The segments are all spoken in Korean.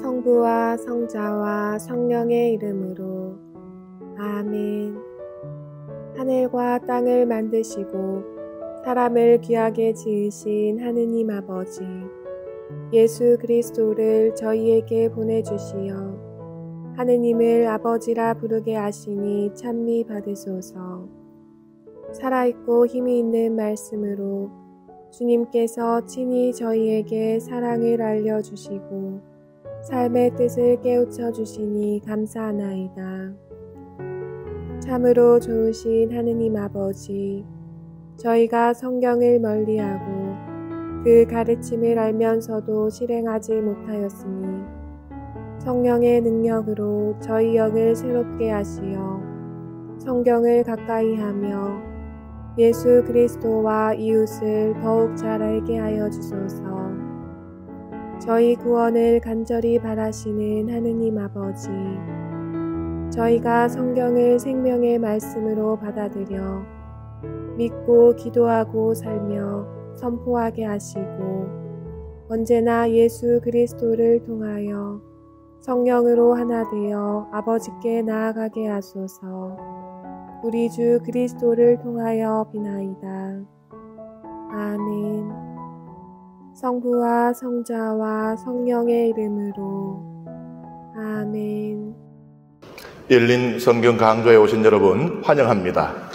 성부와 성자와 성령의 이름으로 아멘. 하늘과 땅을 만드시고 사람을 귀하게 지으신 하느님 아버지, 예수 그리스도를 저희에게 보내주시어 하느님을 아버지라 부르게 하시니 찬미 받으소서. 살아있고 힘이 있는 말씀으로 주님께서 친히 저희에게 사랑을 알려주시고 삶의 뜻을 깨우쳐 주시니 감사하나이다. 참으로 좋으신 하느님 아버지, 저희가 성경을 멀리하고 그 가르침을 알면서도 실행하지 못하였으니 성령의 능력으로 저희 영을 새롭게 하시어 성경을 가까이 하며 예수 그리스도와 이웃을 더욱 잘 알게 하여 주소서. 저희 구원을 간절히 바라시는 하느님 아버지, 저희가 성경을 생명의 말씀으로 받아들여 믿고 기도하고 살며 선포하게 하시고 언제나 예수 그리스도를 통하여 성령으로 하나 되어 아버지께 나아가게 하소서. 우리 주 그리스도를 통하여 비나이다. 아멘. 성부와 성자와 성령의 이름으로 아멘. 열린 성경 강좌에 오신 여러분 환영합니다.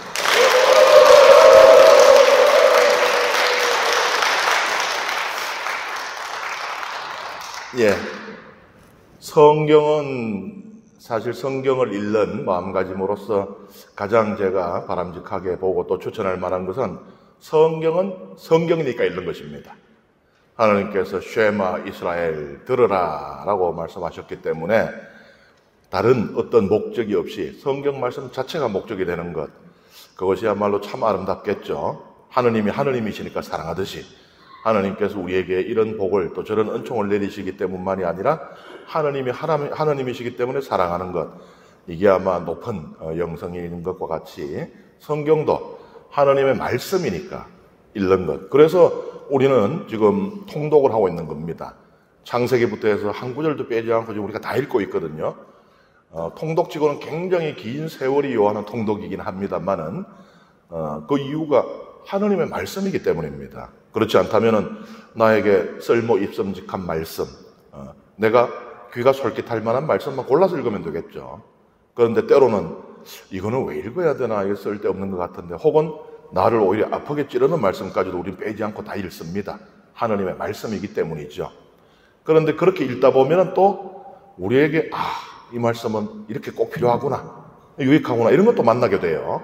성경은 사실 성경을 읽는 마음가짐으로서 가장 제가 바람직하게 보고 또 추천할 만한 것은 성경은 성경이니까 읽는 것입니다. 하나님께서 쉐마 이스라엘 들으라 라고 말씀하셨기 때문에 다른 어떤 목적이 없이 성경 말씀 자체가 목적이 되는 것, 그것이야말로 참 아름답겠죠. 하느님이 하느님이시니까 사랑하듯이 하나님께서 우리에게 이런 복을 또 저런 은총을 내리시기 때문만이 아니라 하느님이 하나님이시기 때문에 사랑하는 것, 이게 아마 높은 영성인 것과 같이 성경도 하나님의 말씀이니까 읽는 것. 그래서 우리는 지금 통독을 하고 있는 겁니다. 창세기부터 해서 한 구절도 빼지 않고 지금 우리가 다 읽고 있거든요. 통독치고는 굉장히 긴 세월이 요하는 통독이긴 합니다만은 그 이유가 하느님의 말씀이기 때문입니다. 그렇지 않다면은 나에게 쓸모 입성직한 말씀, 내가 귀가 솔깃할 만한 말씀만 골라서 읽으면 되겠죠. 그런데 때로는 이거는 왜 읽어야 되나, 이게 쓸데없는 것 같은데, 혹은 나를 오히려 아프게 찌르는 말씀까지도 우리는 빼지 않고 다 읽습니다. 하느님의 말씀이기 때문이죠. 그런데 그렇게 읽다 보면은 또 우리에게 이 말씀은 이렇게 꼭 필요하구나, 유익하구나, 이런 것도 만나게 돼요.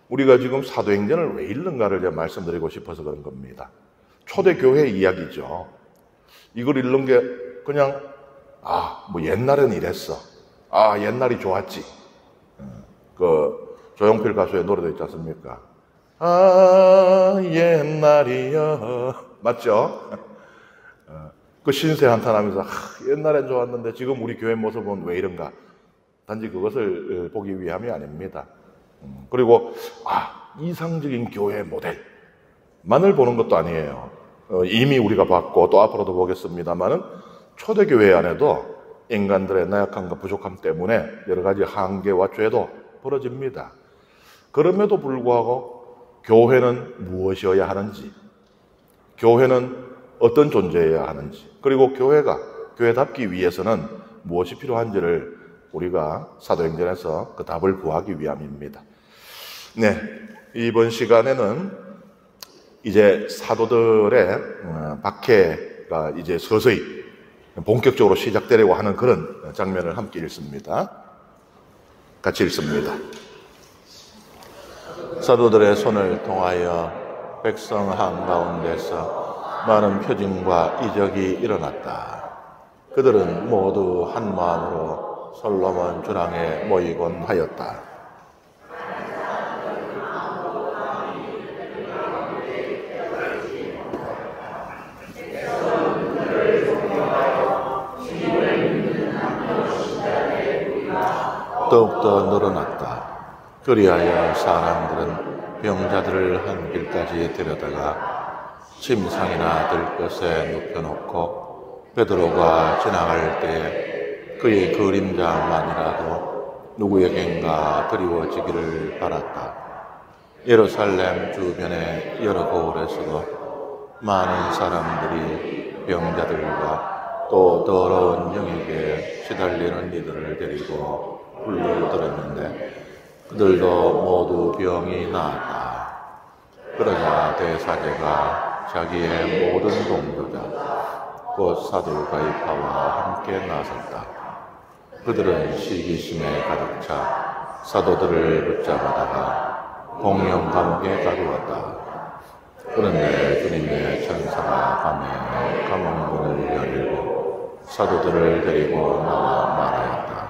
우리가 지금 사도행전을 왜 읽는가를 제가 말씀드리고 싶어서 그런 겁니다. 초대교회 이야기죠. 이걸 읽는 게 그냥 뭐 옛날엔 이랬어, 옛날이 좋았지. 그 조용필 가수의 노래도 있지 않습니까? 옛날이여, 맞죠? 그 신세 한탄하면서 옛날엔 좋았는데 지금 우리 교회 모습은 왜 이런가? 단지 그것을 보기 위함이 아닙니다. 그리고 이상적인 교회 모델만을 보는 것도 아니에요. 이미 우리가 봤고 또 앞으로도 보겠습니다만은 초대교회 안에도 인간들의 나약함과 부족함 때문에 여러 가지 한계와 죄도 벌어집니다. 그럼에도 불구하고 교회는 무엇이어야 하는지, 교회는 어떤 존재여야 하는지, 그리고 교회가 교회답기 위해서는 무엇이 필요한지를 우리가 사도행전에서 그 답을 구하기 위함입니다. 이번 시간에는 이제 사도들의 박해가 이제 서서히 본격적으로 시작되려고 하는 그런 장면을 함께 읽습니다. 같이 읽습니다. 사도들의 손을 통하여 백성 한가운데서 많은 표징과 이적이 일어났다. 그들은 모두 한 마음으로 솔로몬 주랑에 모이곤 하였다. 더욱더 늘어났다. 그리하여 사람들은 병자들을 한 길까지 데려다가 침상이나 들것에 눕혀놓고 베드로가 지나갈 때 그의 그림자만이라도 누구에겐가 드리워지기를 바랐다. 예루살렘 주변의 여러 고을에서도 많은 사람들이 병자들과 또 더러운 영에게 시달리는 이들을 데리고 불러들었는데 그들도 모두 병이 나았다. 그러자 대사제가 자기의 모든 동료자 곧 사도 가이파와 함께 나섰다. 그들은 시기심에 가득 차 사도들을 붙잡아다가 공영 감옥에 가두었다. 그런데 주님의 천사가 밤에 감옥 문을 열고 사도들을 데리고 나와 말하였다.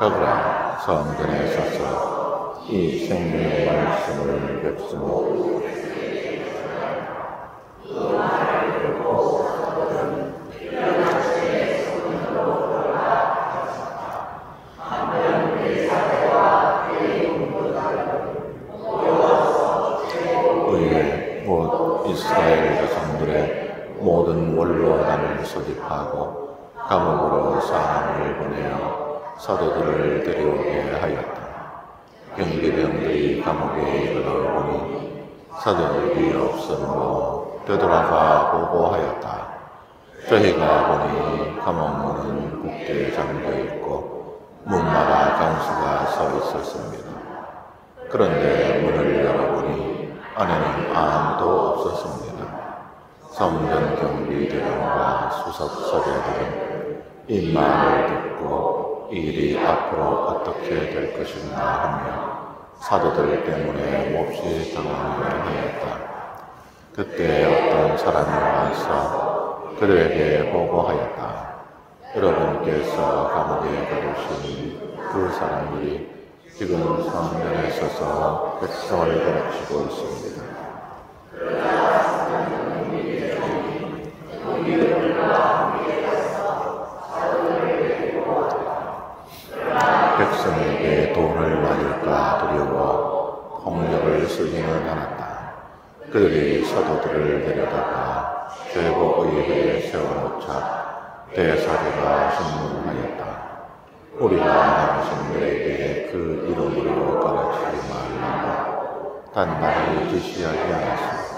가거라 성전에 서서 이 생명의 말씀을 뵙으니 이스라엘 자손들의 모든 원로단을 소집하고 감옥으로 사람을 보내어 사도들을 데려오게 하였다. 경비병들이 감옥에 이르러 보니 사도들이 없음으로 되돌아가 보고하였다. 저희가 보니 감옥문은 굳게 잠겨있고 문마다 간수가 서 있었습니다. 그런데 문을 열어보니 안에는 아무도 없었습니다. 성전 경비대령과 수석서대들은 이 말을 듣고 이 일이 앞으로 어떻게 될 것인가 하며 사도들 때문에 몹시 당황을 하였다. 그때 어떤 사람이 와서 그들에게 보고하였다. 여러분께서 감옥에 가두신 그 사람들이 지금 성전에 서서 백성을 가르치고 있습니다. 백성에게 돈을 맞을까 두려워 폭력을 쓰지는 않았다. 그들이 사도들을 데려다가 제보의회에 세워놓자 대사제가 신문하였다. 우리가 당신들에게 그 이름으로 가르치지 말라고 단단히 지시하지 않았습니다.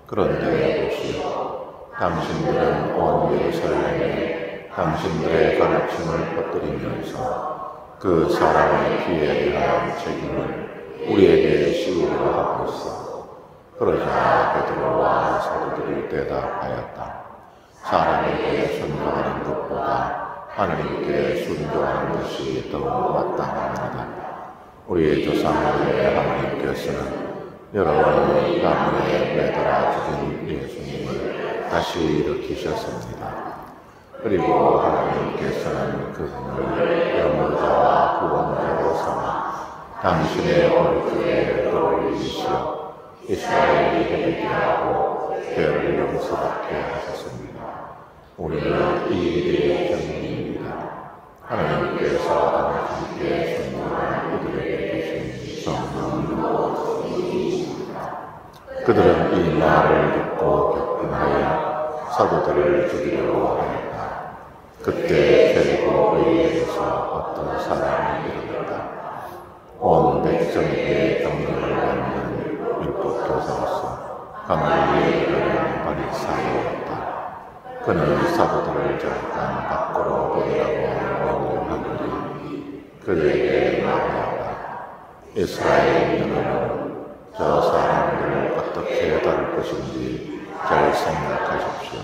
그런데 보시오. 당신들은 온 예루살렘에 당신들의 가르침을 퍼뜨리면서 그 사람의 피에 대한 책임을 우리에게 씌우려 하고 있어. 그러자 베드로와 사도들이 대답하였다. 사람에게 순종하는 것보다 하나님께 순종하는 것이 더욱 마땅합니다. 우리의 조상들의 하나님께서는 여러분이 나무에 매달아 죽인 예수님을 다시 일으키셨습니다. 그리고 하나님께서는 그분을 영원자와 구원자로 삼아 당신의 얼굴에 떠올리시어 이스라엘이 회개케 하고 죄를 용서받게 하셨습니다. 우리는 이 일의 경륜입니다. 하나님께서 당신께 순종한 이들에게 주신 성령으로 그들은 이 말을 듣고 격분하여 사도들을 죽이려고 하였다. 그때 베드로 의회에서 어떤 사람이 일어났다. 온 백성에게 경륜을 받는 율법교사로서 가말리엘이라는 바리사이였다. 그는 사도들을 잠깐 밖으로 보내라고 명령하더니 그들에게 말하였다. 이스라엘 여러분, 저 사람들을 어떻게 다룰 것인지 잘 생각하십시오.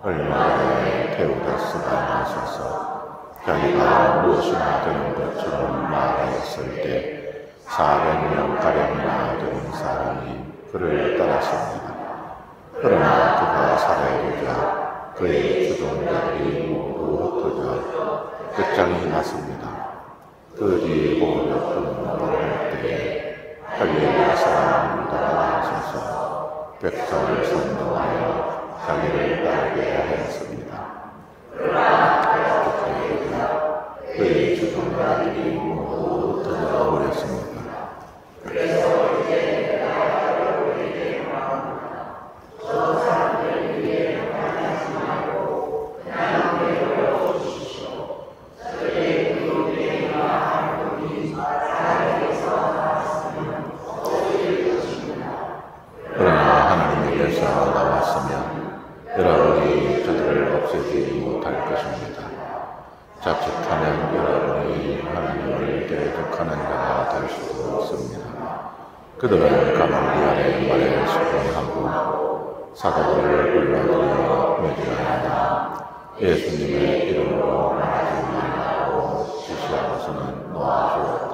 얼마 전에 테오다스가 나서서 자기가 무엇이나 되는 것처럼 말하였을 때 400명가량이나 되는 사람이 그를 따랐습니다. 그러나 그가 살아있자 그의 주동자들이 모두 흩어져 끝장이 났습니다. 그 뒤에 보호자들을 할 때에 갈릴리 사람 유다가 나서서 백성을 선동하여 자기를 따르게 하였습니다. 그의 주동자들이 모두 흩어져 버렸습니다. 할 것입니다. 자칫하면 여러분이 하나님을 대적하는 자가 될 수도 있습니다. 그들은 가말리엘의 말에 수긍하고 사도들을 불러들여 매주하였다. 예수님의 이름으로 말하지 말라고 지시하고서는 놓아주었다.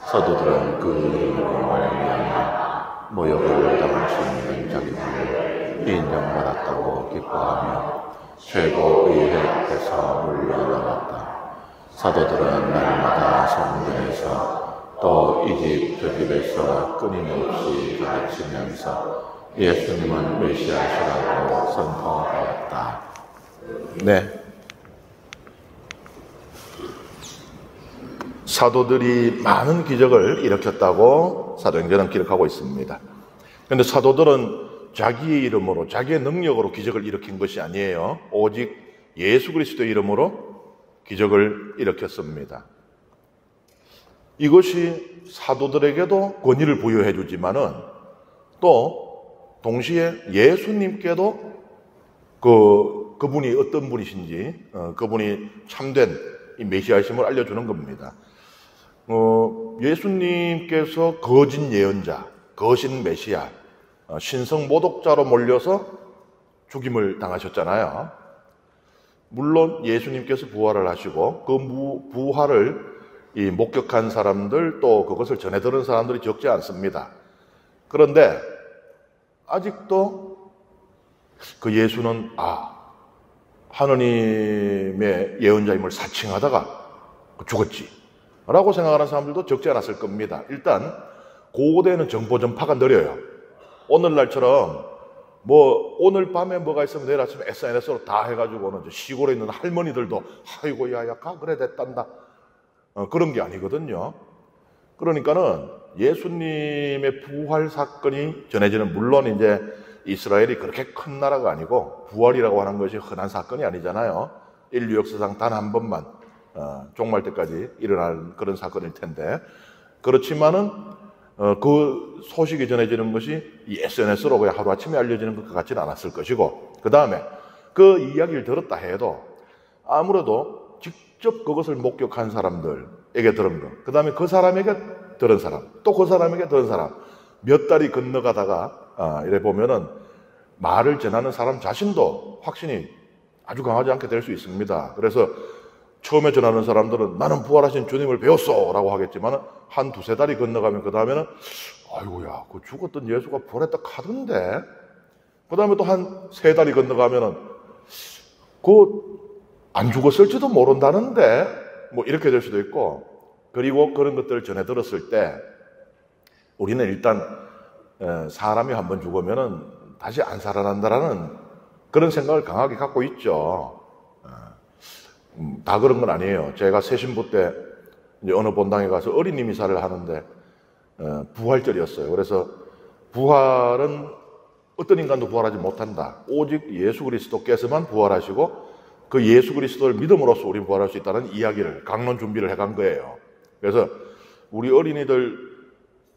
사도들은 그 이름으로 말미암아 모욕을 당할 수 있는 자기들을 인정받았다고 기뻐하며 최고의회 앞에서 물러나갔다. 사도들은 날마다 성전에서 또 이집트 집에서 끊임없이 가르치면서 예수님은 메시아시라고 선포하였다. 네. 사도들이 많은 기적을 일으켰다고 사도행전은 기록하고 있습니다. 그런데 사도들은 자기의 이름으로, 자기의 능력으로 기적을 일으킨 것이 아니에요. 오직 예수 그리스도의 이름으로 기적을 일으켰습니다. 이것이 사도들에게도 권위를 부여해 주지만은 또 동시에 예수님께도 그분이 어떤 분이신지, 그분이 참된 이 메시아심을 알려주는 겁니다. 예수님께서 거짓 예언자, 거짓 메시아, 신성 모독자로 몰려서 죽임을 당하셨잖아요. 물론 예수님께서 부활을 하시고 그 부활을 목격한 사람들 또 그것을 전해 들은 사람들이 적지 않습니다. 그런데 아직도 그 예수는 하느님의 예언자임을 사칭하다가 죽었지 라고 생각하는 사람들도 적지 않았을 겁니다. 일단 고대는 정보 전파가 느려요. 오늘날처럼 오늘 밤에 뭐가 있으면 내일 아침에 SNS로 다 해가지고는 시골에 있는 할머니들도 아이고 야야 그래 됐단다 그런 게 아니거든요. 그러니까는 예수님의 부활 사건이 전해지는, 물론 이제 이스라엘이 그렇게 큰 나라가 아니고 부활이라고 하는 것이 흔한 사건이 아니잖아요. 인류 역사상 단 한 번만 종말 때까지 일어날 그런 사건일 텐데, 그렇지만은 그 소식이 전해지는 것이 이 SNS로 그냥 하루아침에 알려지는 것 같지는 않았을 것이고, 그 다음에 그 이야기를 들었다 해도 아무래도 직접 그것을 목격한 사람들에게 들은 것, 그 다음에 그 사람에게 들은 사람, 또 그 사람에게 들은 사람, 몇 달이 건너가다가 이래 보면은 말을 전하는 사람 자신도 확신이 아주 강하지 않게 될 수 있습니다. 그래서 처음에 전하는 사람들은 나는 부활하신 주님을 배웠어 라고 하겠지만 한 두세 달이 건너가면 그 다음에는 아이고야 그 죽었던 예수가 부활했다 카던데, 그 다음에 또 한 세 달이 건너가면은 안 죽었을지도 모른다는데 이렇게 될 수도 있고, 그리고 그런 것들을 전해 들었을 때 우리는 일단 사람이 한번 죽으면은 다시 안 살아난다라는 그런 생각을 강하게 갖고 있죠. 다 그런 건 아니에요. 제가 새신부 때 이제 어느 본당에 가서 어린이 미사를 하는데 부활절이었어요. 그래서 부활은 어떤 인간도 부활하지 못한다. 오직 예수 그리스도께서만 부활하시고 그 예수 그리스도를 믿음으로써 우리는 부활할 수 있다는 이야기를 강론 준비를 해간 거예요. 그래서 우리 어린이들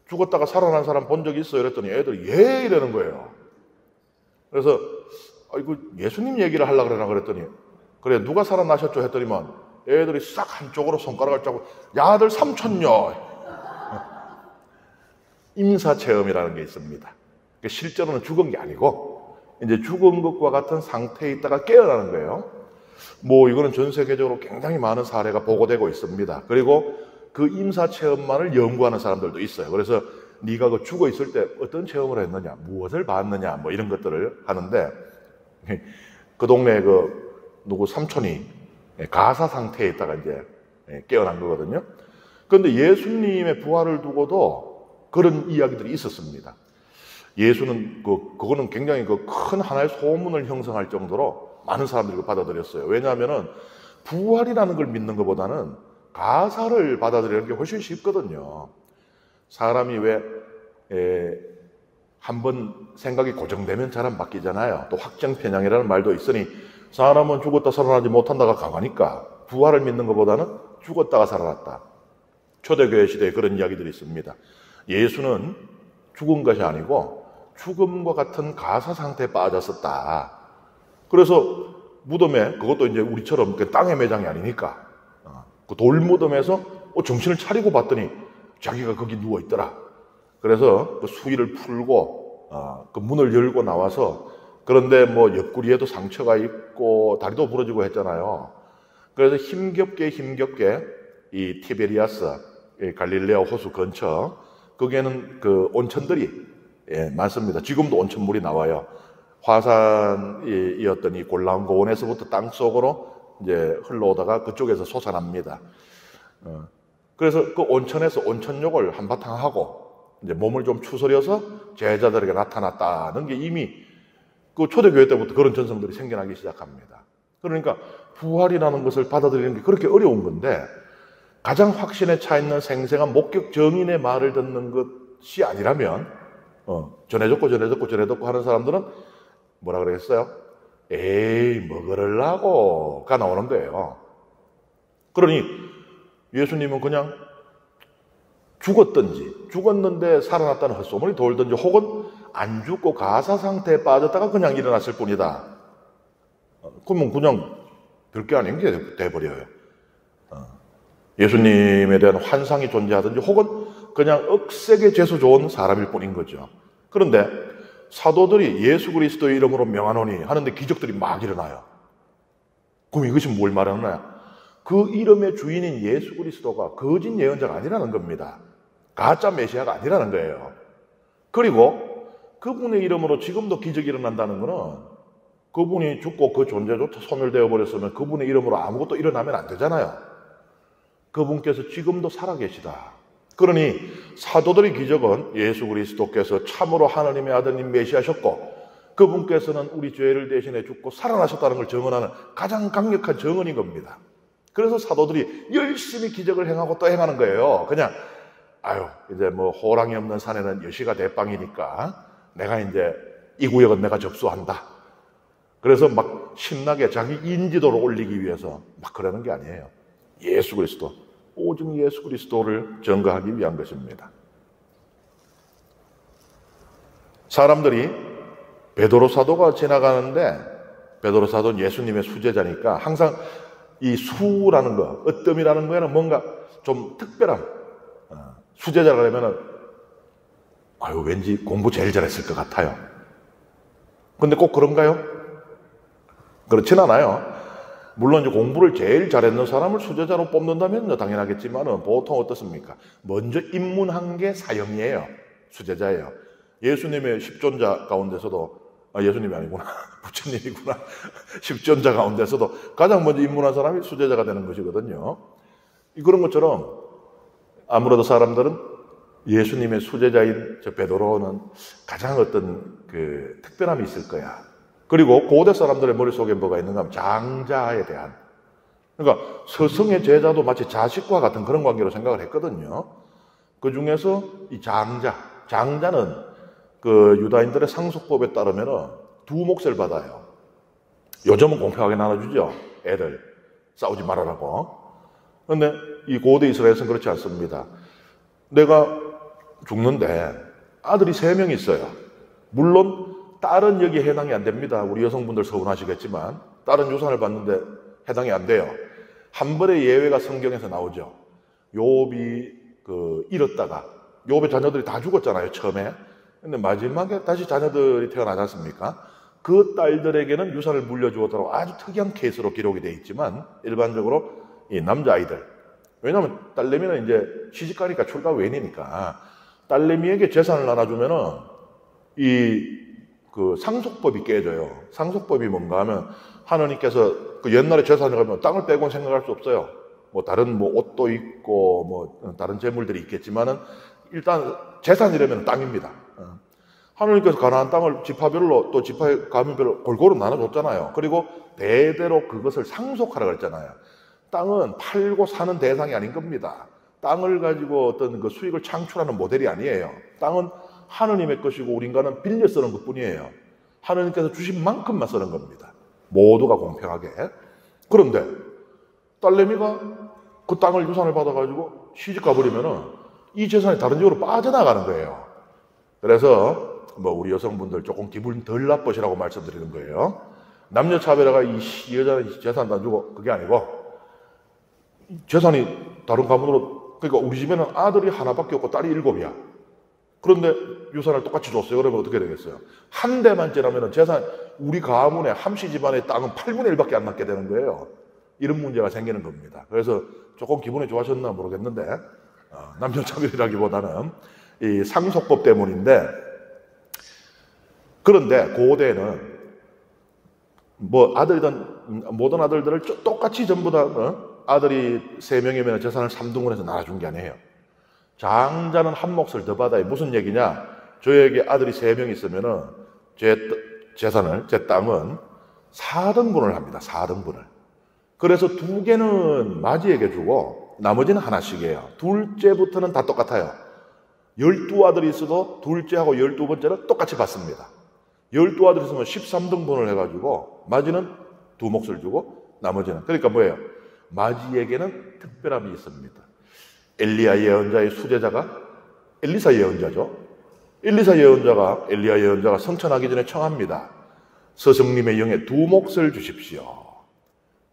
죽었다가 살아난 사람 본 적 있어요? 이랬더니 애들이 예 이러는 거예요. 그래서 이거 예수님 얘기를 하려고 그러나 그랬더니 그래 누가 살아나셨죠? 했더니만 애들이 싹 한쪽으로 손가락을 짜고 야들 삼촌요. 임사체험이라는 게 있습니다. 실제로는 죽은 게 아니고 이제 죽은 것과 같은 상태에 있다가 깨어나는 거예요. 이거는 전 세계적으로 굉장히 많은 사례가 보고되고 있습니다. 그리고 그 임사체험만을 연구하는 사람들도 있어요. 그래서 네가 그 죽어 있을 때 어떤 체험을 했느냐, 무엇을 봤느냐, 이런 것들을 하는데 그 동네에 누구 삼촌이 가사 상태에 있다가 이제 깨어난 거거든요. 그런데 예수님의 부활을 두고도 그런 이야기들이 있었습니다. 예수는 그거는 굉장히 큰 하나의 소문을 형성할 정도로 많은 사람들이 받아들였어요. 왜냐하면은 부활이라는 걸 믿는 것보다는 가사를 받아들이는 게 훨씬 쉽거든요. 사람이 한번 생각이 고정되면 잘 안 바뀌잖아요. 또 확정편향이라는 말도 있으니 사람은 죽었다 살아나지 못한다가 강하니까 부활을 믿는 것보다는 죽었다가 살아났다. 초대교회 시대에 그런 이야기들이 있습니다. 예수는 죽은 것이 아니고 죽음과 같은 가사 상태에 빠졌었다. 그래서 무덤에, 그것도 이제 우리처럼 그 땅의 매장이 아니니까, 그 돌무덤에서 정신을 차리고 봤더니 자기가 거기 누워있더라. 그래서 그 수의를 풀고, 그 문을 열고 나와서, 그런데 뭐 옆구리에도 상처가 있고 다리도 부러지고 했잖아요. 그래서 힘겹게 이 티베리아스, 갈릴레아 호수 근처, 거기에는 그 온천들이 많습니다. 지금도 온천물이 나와요. 화산이었던 이 골라온 고원에서부터 땅 속으로 이제 흘러오다가 그쪽에서 솟아납니다. 그래서 그 온천에서 온천욕을 한바탕 하고 이제 몸을 좀 추스려서 제자들에게 나타났다는 게 이미 그 초대교회 때부터 그런 전성들이 생겨나기 시작합니다. 그러니까 부활이라는 것을 받아들이는 게 그렇게 어려운 건데, 가장 확신에 차 있는 생생한 목격 증인의 말을 듣는 것이 아니라면 전해졌고 하는 사람들은 뭐라 그랬어요? 에이, 뭐 그러려고가 나오는 거예요. 그러니 예수님은 그냥 죽었는데 살아났다는 헛소문이 돌든지, 혹은 안 죽고 가사 상태에 빠졌다가 그냥 일어났을 뿐이다. 그러면 그냥 별게 아닌 게 돼버려요. 예수님에 대한 환상이 존재하든지, 혹은 그냥 억세게 재수 좋은 사람일 뿐인 거죠. 그런데 사도들이 예수 그리스도의 이름으로 명하노니 하는데 기적들이 막 일어나요. 그럼 이것이 뭘 말하느냐? 그 이름의 주인인 예수 그리스도가 거짓 예언자가 아니라는 겁니다. 가짜 메시아가 아니라는 거예요. 그리고 그분의 이름으로 지금도 기적이 일어난다는 것은, 그분이 죽고 그 존재조차 소멸되어 버렸으면 그분의 이름으로 아무것도 일어나면 안 되잖아요. 그분께서 지금도 살아계시다. 그러니 사도들의 기적은 예수 그리스도께서 참으로 하나님의 아들님 메시아셨고, 그분께서는 우리 죄를 대신해 죽고 살아나셨다는 걸 증언하는 가장 강력한 증언인 겁니다. 그래서 사도들이 열심히 기적을 행하고 또 행하는 거예요. 그냥 이제 뭐 호랑이 없는 산에는 여시가 대빵이니까 내가 이제 이 구역은 내가 접수한다. 그래서 막 신나게 자기 인지도를 올리기 위해서 막 그러는 게 아니에요. 예수 그리스도, 오직 예수 그리스도를 증거하기 위한 것입니다. 사람들이 베드로 사도가 지나가는데, 베드로 사도는 예수님의 수제자니까 항상 이 수라는 거, 으뜸이라는 거에는 뭔가 좀 특별함, 수제자가 되면은 왠지 공부 제일 잘했을 것 같아요. 근데 꼭 그런가요? 그렇진 않아요. 물론 이제 공부를 제일 잘했는 사람을 수제자로 뽑는다면 당연하겠지만은 보통 어떻습니까? 먼저 입문한 게 사형이에요. 수제자예요. 예수님의 십존자 가운데서도, 예수님이 아니구나. 부처님이구나. 십존자 가운데서도 가장 먼저 입문한 사람이 수제자가 되는 것이거든요. 그런 것처럼 아무래도 사람들은 예수님의 수제자인 저 베드로는 가장 어떤 그 특별함이 있을 거야. 그리고 고대 사람들의 머릿속에 뭐가 있는가 하면 장자에 대한, 그러니까 스승의 제자도 마치 자식과 같은 그런 관계로 생각을 했거든요. 그 중에서 이 장자는 그 유다인들의 상속법에 따르면 두 몫을 받아요. 요즘은 공평하게 나눠주죠. 애들 싸우지 말아라고. 그런데 이 고대 이스라엘에서는 그렇지 않습니다. 내가 죽는데 아들이 3명 있어요. 물론 딸은 여기에 해당이 안 됩니다. 우리 여성분들 서운하시겠지만 딸은 유산을 받는데 해당이 안 돼요. 한 번의 예외가 성경에서 나오죠. 욥이 잃었다가 욥의 자녀들이 다 죽었잖아요, 처음에. 근데 마지막에 다시 자녀들이 태어나지 않습니까? 그 딸들에게는 유산을 물려주었다고 아주 특이한 케이스로 기록이 되어 있지만, 일반적으로 이 남자아이들, 왜냐하면 딸내미는 이제 시집가니까 출가 외인이니까 딸내미에게 재산을 나눠주면은 그 상속법이 깨져요. 상속법이 뭔가 하면, 하나님께서 그 옛날에 재산을 가면 땅을 빼고는 생각할 수 없어요. 뭐 다른 뭐 옷도 있고 뭐 다른 재물들이 있겠지만은 일단 재산이라면 땅입니다. 하나님께서 가나안 땅을 지파별로 또 지파 가문별로 골고루 나눠줬잖아요. 그리고 대대로 그것을 상속하라 그랬잖아요. 땅은 팔고 사는 대상이 아닌 겁니다. 땅을 가지고 어떤 그 수익을 창출하는 모델이 아니에요. 땅은 하느님의 것이고 우리 인간은 빌려 쓰는 것뿐이에요. 하느님께서 주신 만큼만 쓰는 겁니다. 모두가 공평하게. 그런데 딸내미가 그 땅을 유산을 받아가지고 시집 가버리면은 이 재산이 다른 지역으로 빠져나가는 거예요. 그래서 뭐 우리 여성분들 조금 기분 덜 나쁘시라고 말씀드리는 거예요. 남녀 차별화가 이 여자는 재산도 안 주고 그게 아니고 재산이 다른 가문으로, 그러니까 우리 집에는 아들이 하나밖에 없고 딸이 7이야. 그런데 유산을 똑같이 줬어요. 그러면 어떻게 되겠어요? 한 대만 지나면 재산, 우리 가문의 함씨 집안의 땅은 8분의 1밖에 안 남게 되는 거예요. 이런 문제가 생기는 겁니다. 그래서 조금 기분이 좋아졌나 모르겠는데 남녀차별이라기보다는 이 상속법 때문인데, 그런데 고대에는 뭐 아들이든 모든 아들들을 똑같이 전부 다 아들이 3명이면 재산을 3등분해서 나눠준 게 아니에요. 장자는 한 몫을 더 받아요. 무슨 얘기냐? 저에게 아들이 3명 있으면은 제 재산을, 제 땅은 4등분을 합니다. 4등분을. 그래서 2개는 마지에게 주고 나머지는 하나씩이에요. 둘째부터는 다 똑같아요. 12아들이 있어도 둘째하고 12번째는 똑같이 받습니다. 12아들이 있으면 13등분을 해가지고 마지는 2몫을 주고 나머지는, 그러니까 뭐예요? 마지에게는 특별함이 있습니다. 엘리야 예언자의 수제자가 엘리사 예언자죠. 엘리사 예언자가, 엘리야 예언자가 성천하기 전에 청합니다. 스승님의 영에 2몫을 주십시오.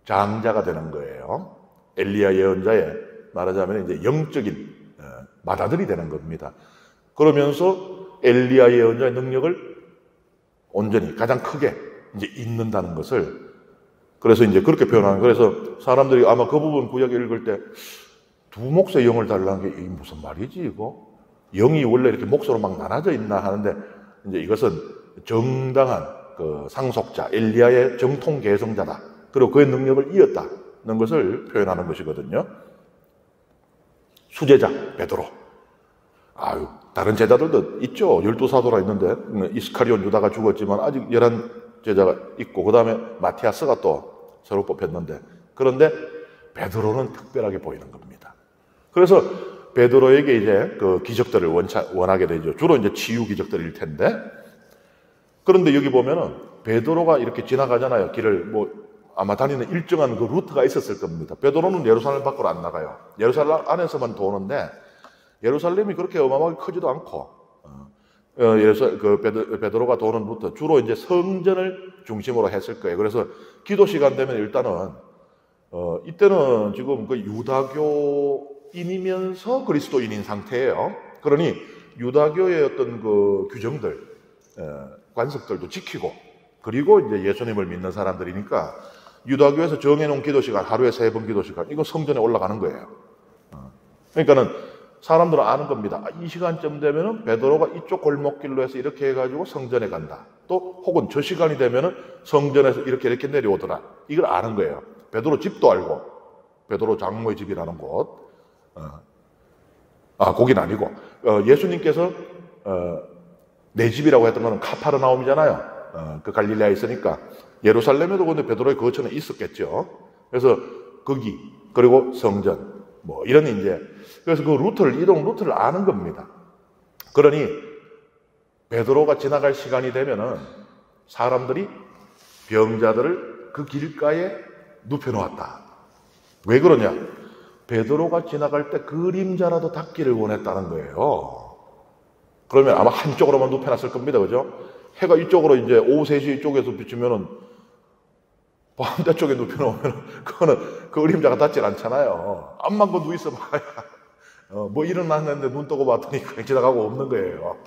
장자가 되는 거예요. 엘리야 예언자의 말하자면 이제 영적인 맏아들이 되는 겁니다. 그러면서 엘리야 예언자의 능력을 온전히 가장 크게 이제 잊는다는 것을, 그래서 이제 그렇게 표현하는, 그래서 사람들이 아마 그 부분 구약 읽을 때 2몫의 영을 달라는 게 이게 무슨 말이지 이거? 영이 원래 이렇게 몫으로 막 나눠져 있나 하는데, 이제 이것은 정당한 그 상속자 엘리야의 정통 계승자다. 그리고 그의 능력을 이었다는 것을 표현하는 것이거든요. 수제자 베드로. 아유, 다른 제자들도 있죠. 12사도라 있는데 이스카리온 유다가 죽었지만 아직 11제자가 있고, 그 다음에 마티아스가 또 새로 뽑혔는데, 그런데 베드로는 특별하게 보이는 겁니다. 그래서 베드로에게 이제 그 기적들을 원하게 되죠. 주로 이제 치유 기적들일 텐데, 그런데 여기 보면은 베드로가 이렇게 지나가잖아요. 길을 뭐 아마 다니는 일정한 그 루트가 있었을 겁니다. 베드로는 예루살렘 밖으로 안 나가요. 예루살렘 안에서만 도는데, 예루살렘이 그렇게 어마어마하게 크지도 않고, 베드로가 도는 루트, 주로 이제 성전을 중심으로 했을 거예요. 그래서 기도 시간 되면 일단은, 이때는 지금 그 유다교인이면서 그리스도인인 상태예요. 그러니 유다교의 어떤 그 규정들, 관습들도 지키고, 그리고 이제 예수님을 믿는 사람들이니까 유다교에서 정해놓은 기도 시간, 하루에 3번 기도 시간, 이거 성전에 올라가는 거예요. 그러니까는 사람들은 아는 겁니다. 이 시간쯤 되면은 베드로가 이쪽 골목길로 해서 이렇게 해가지고 성전에 간다. 또 혹은 저 시간이 되면은 성전에서 이렇게 내려오더라. 이걸 아는 거예요. 베드로 집도 알고, 베드로 장모의 집이라는 곳. 거긴 아니고, 예수님께서 내 집이라고 했던 거는 카파르나움이잖아요. 그 갈릴레아에 있으니까 예루살렘에도 근데 베드로의 거처는 있었겠죠. 그래서 거기, 그리고 성전, 뭐 이런 이제, 그래서 그 이동 루트를 아는 겁니다. 그러니 베드로가 지나갈 시간이 되면은 사람들이 병자들을 그 길가에 눕혀놓았다. 왜 그러냐? 베드로가 지나갈 때 그림자라도 닿기를 원했다는 거예요. 그러면 아마 한쪽으로만 눕혀놨을 겁니다. 그죠? 해가 이쪽으로 이제 오후 3시 이쪽에서 비추면은 반대쪽에 눕혀놓으면 그거는 그 그림자가 닿질 않잖아요. 앞만 그 누워있어 봐야 뭐 일어났는데 눈 뜨고 봤더니 그냥 지나가고 없는 거예요.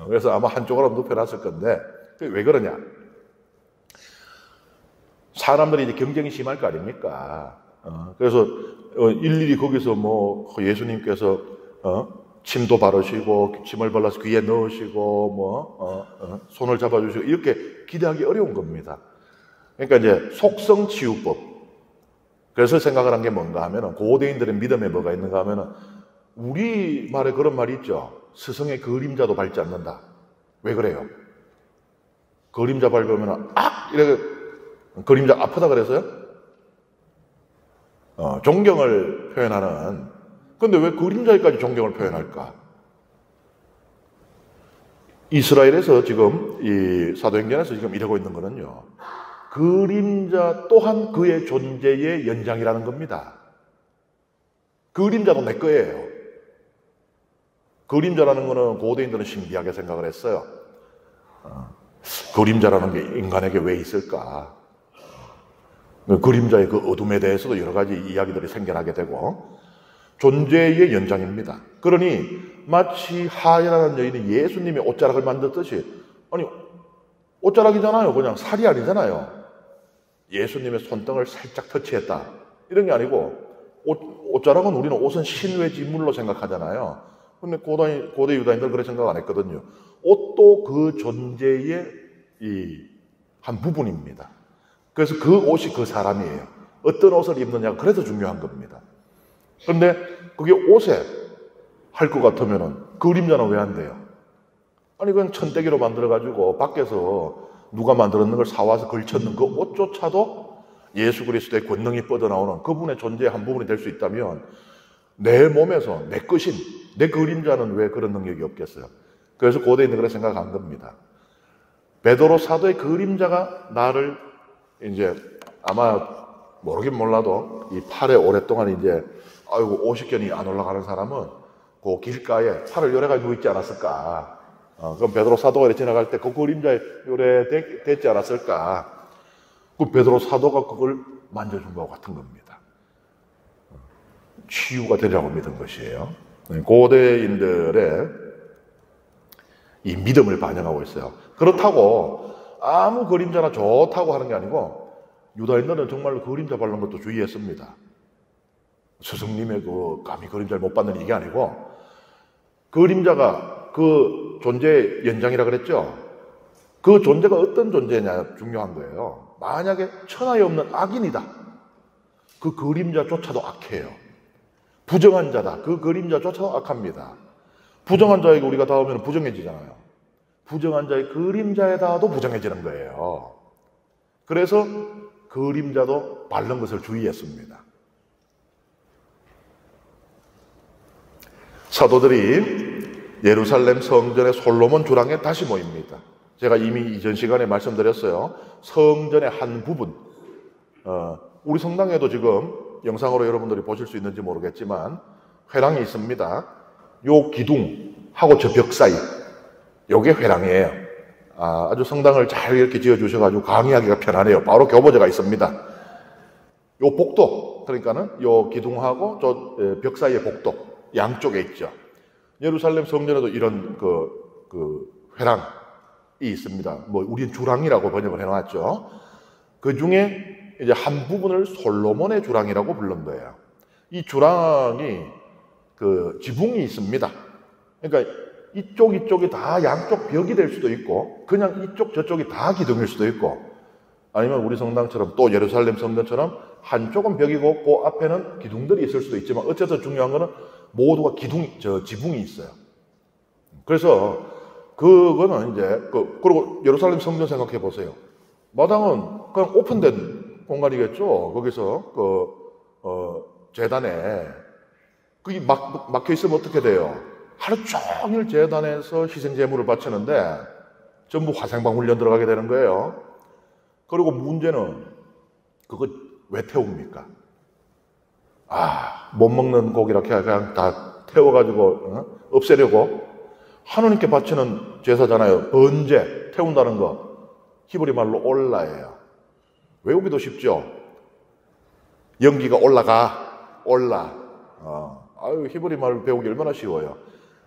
그래서 아마 한쪽으로 눕혀놨을 건데, 왜 그러냐? 사람들이 이제 경쟁이 심할 거 아닙니까? 그래서 일일이 거기서 뭐 예수님께서 침도 바르시고 침을 발라서 귀에 넣으시고 손을 잡아주시고 이렇게 기대하기 어려운 겁니다. 그러니까 이제 속성치유법. 그래서 생각을 한 게 뭔가 하면은, 고대인들의 믿음에 뭐가 있는가 하면은, 우리 말에 그런 말이 있죠. 스승의 그림자도 밟지 않는다. 왜 그래요? 그림자 밟으면 이렇게 그림자 아프다 그래서요? 존경을 표현하는. 근데 왜 그림자에까지 존경을 표현할까? 이스라엘에서 지금 이 사도행전에서 지금 이러고 있는 거는요, 그림자 또한 그의 존재의 연장이라는 겁니다. 그림자도 내 거예요. 그림자라는 거는 고대인들은 신기하게 생각을 했어요. 그림자라는 게 인간에게 왜 있을까? 그림자의 그 어둠에 대해서도 여러 가지 이야기들이 생겨나게 되고 존재의 연장입니다. 그러니 마치 하얀 여인이 예수님의 옷자락을 만들듯이, 아니 옷자락이잖아요. 그냥 살이 아니잖아요. 예수님의 손등을 살짝 터치했다 이런 게 아니고, 옷자락은 우리는 옷은 신외지물로 생각하잖아요. 근데 고대 유다인들 그렇게 생각 안 했거든요. 옷도 그 존재의 한 부분입니다. 그래서 그 옷이 그 사람이에요. 어떤 옷을 입느냐가 그래서 중요한 겁니다. 그런데 그게 옷에 할 것 같으면은 그림자는 왜 안 돼요? 아니 그냥 천대기로 만들어가지고 밖에서 누가 만들었는 걸 사와서 걸쳤는 그 옷조차도 예수 그리스도의 권능이 뻗어나오는 그분의 존재의 한 부분이 될 수 있다면 내 몸에서 내 것인 내 그림자는 왜 그런 능력이 없겠어요? 그래서 고대인들은 그렇게 생각한 겁니다. 베드로 사도의 그림자가 나를 이제 아마 모르긴 몰라도 이 팔에 오랫동안 이제 아이고 50견이 안 올라가는 사람은 그 길가에 팔을 요래가 누워있지 않았을까? 그럼 베드로 사도가 이렇게 지나갈 때 그 그림자에 요래 됐지 않았을까? 그 베드로 사도가 그걸 만져준 것 같은 겁니다. 치유가 되리라고 믿은 것이에요. 고대인들의 이 믿음을 반영하고 있어요. 그렇다고 아무 그림자나 좋다고 하는 게 아니고 유다인들은 정말로 그림자 바른 것도 주의했습니다. 스승님의 그 감히 그림자를 못 받는 이게 아니고 그림자가 그 존재의 연장이라 그랬죠. 그 존재가 어떤 존재냐 중요한 거예요. 만약에 천하에 없는 악인이다. 그 그림자조차도 악해요. 부정한 자다. 그 그림자조차도 악합니다. 부정한 자에게 우리가 닿으면 부정해지잖아요. 부정한 자의 그림자에 닿아도 부정해지는 거예요. 그래서 그림자도 바른 것을 주의했습니다. 사도들이 예루살렘 성전의 솔로몬 주랑에 다시 모입니다. 제가 이미 이전 시간에 말씀드렸어요. 성전의 한 부분, 우리 성당에도 지금 영상으로 여러분들이 보실 수 있는지 모르겠지만 회랑이 있습니다. 요 기둥하고 저 벽 사이, 요게 회랑이에요. 아주 성당을 잘 이렇게 지어주셔가지고 강의하기가 편하네요. 바로 교보제가 있습니다. 요 복도, 그러니까는 요 기둥하고 저 벽 사이의 복도 양쪽에 있죠. 예루살렘 성전에도 이런 그 회랑이 있습니다. 뭐 우리는 주랑이라고 번역을 해놨죠. 그 중에 이제 한 부분을 솔로몬의 주랑이라고 부른 거예요. 이 주랑이 그 지붕이 있습니다. 그러니까 이쪽이 다 양쪽 벽이 될 수도 있고 그냥 이쪽 저쪽이 다 기둥일 수도 있고 아니면 우리 성당처럼 또 예루살렘 성전처럼 한쪽은 벽이고 그 앞에는 기둥들이 있을 수도 있지만 어쨌든 중요한 거는 모두가 지붕이 있어요. 그래서 그거는 이제 그리고 예루살렘 성전 생각해 보세요. 마당은 그냥 오픈된 공간이겠죠. 거기서 제단에 그게 막혀 있으면 어떻게 돼요? 하루 종일 제단에서 희생 제물을 바치는데 전부 화생방 훈련 들어가게 되는 거예요. 그리고 문제는 그거 왜 태웁니까? 못 먹는 고기라 그냥 다 태워가지고 없애려고 하느님께 바치는 제사잖아요. 번제 태운다는 거 히브리 말로 올라예요. 외우기도 쉽죠. 연기가 올라. 히브리 말 배우기 얼마나 쉬워요.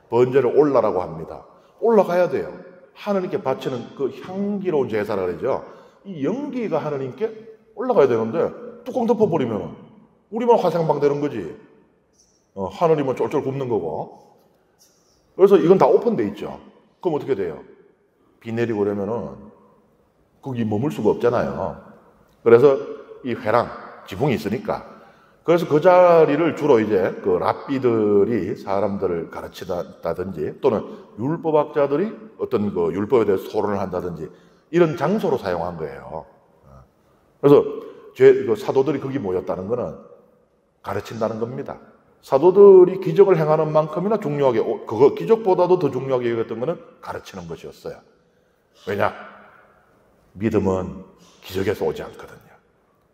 번제를 올라라고 합니다. 올라가야 돼요. 하느님께 바치는 그 향기로운 제사라 그러죠. 이 연기가 하느님께 올라가야 되는데 뚜껑 덮어버리면 우리만 화생방 되는 거지. 하느님은 쫄쫄 굽는 거고. 그래서 이건 다 오픈돼 있죠. 그럼 어떻게 돼요? 비 내리고 그러면은 거기 머물 수가 없잖아요. 그래서 이 회랑 지붕이 있으니까. 그래서 그 자리를 주로 이제 그 랍비들이 사람들을 가르치다든지 또는 율법학자들이 어떤 그 율법에 대해서 토론을 한다든지 이런 장소로 사용한 거예요. 그래서 그 사도들이 거기 모였다는 거는 가르친다는 겁니다. 사도들이 기적을 행하는 만큼이나 중요하게, 그거 기적보다도 더 중요하게 여겼던 거는 가르치는 것이었어요. 왜냐? 믿음은 기적에서 오지 않거든요.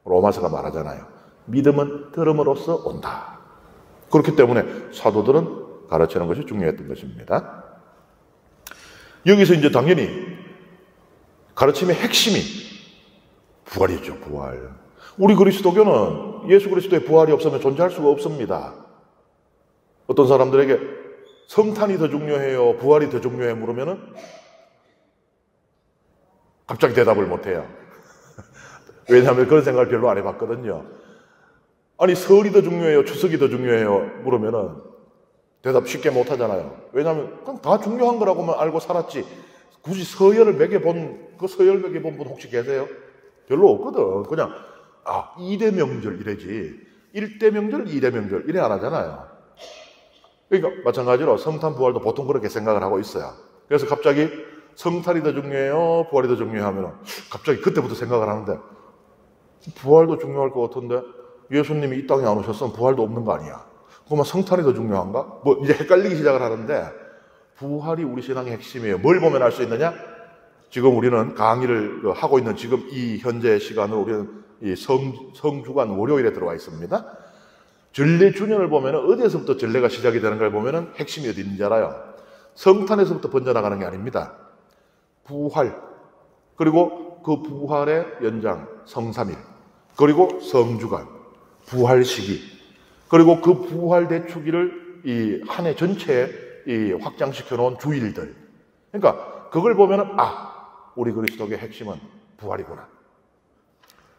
로마서가 말하잖아요. 믿음은 들음으로써 온다. 그렇기 때문에 사도들은 가르치는 것이 중요했던 것입니다. 여기서 이제 당연히 가르침의 핵심이 부활이죠, 부활. 우리 그리스도교는 예수 그리스도의 부활이 없으면 존재할 수가 없습니다. 어떤 사람들에게 성탄이 더 중요해요, 부활이 더 중요해 물으면은 갑자기 대답을 못해요. 왜냐하면 그런 생각을 별로 안 해봤거든요. 아니, 설이 더 중요해요, 추석이 더 중요해요 물으면은 대답 쉽게 못하잖아요. 왜냐하면 그냥 다 중요한 거라고만 알고 살았지 굳이 서열을 매겨본, 그 서열 매겨본 분 혹시 계세요? 별로 없거든. 그냥 2대 명절 이래지 1대 명절, 2대 명절 이래 안 하잖아요. 그러니까 마찬가지로 성탄 부활도 보통 그렇게 생각을 하고 있어요. 그래서 갑자기 성탄이 더 중요해요, 부활이 더 중요해요 하면 갑자기 그때부터 생각을 하는데 부활도 중요할 것 같은데 예수님이 이 땅에 안 오셨으면 부활도 없는 거 아니야. 그러면 성탄이 더 중요한가? 뭐 이제 헷갈리기 시작을 하는데 부활이 우리 신앙의 핵심이에요. 뭘 보면 알 수 있느냐? 지금 우리는 강의를 하고 있는 지금 이 현재 시간으로 우리는 이 성주간 월요일에 들어와 있습니다. 전례 주년을 보면 어디에서부터 전례가 시작이 되는 걸 보면 핵심이 어디 있는지 알아요. 성탄에서부터 번져나가는 게 아닙니다. 부활, 그리고 그 부활의 연장 성삼일, 그리고 성주간, 부활 시기, 그리고 그 부활 대축일을 이 한 해 전체에 이 확장시켜 놓은 주일들. 그러니까 그걸 보면은 우리 그리스도의 핵심은 부활이구나.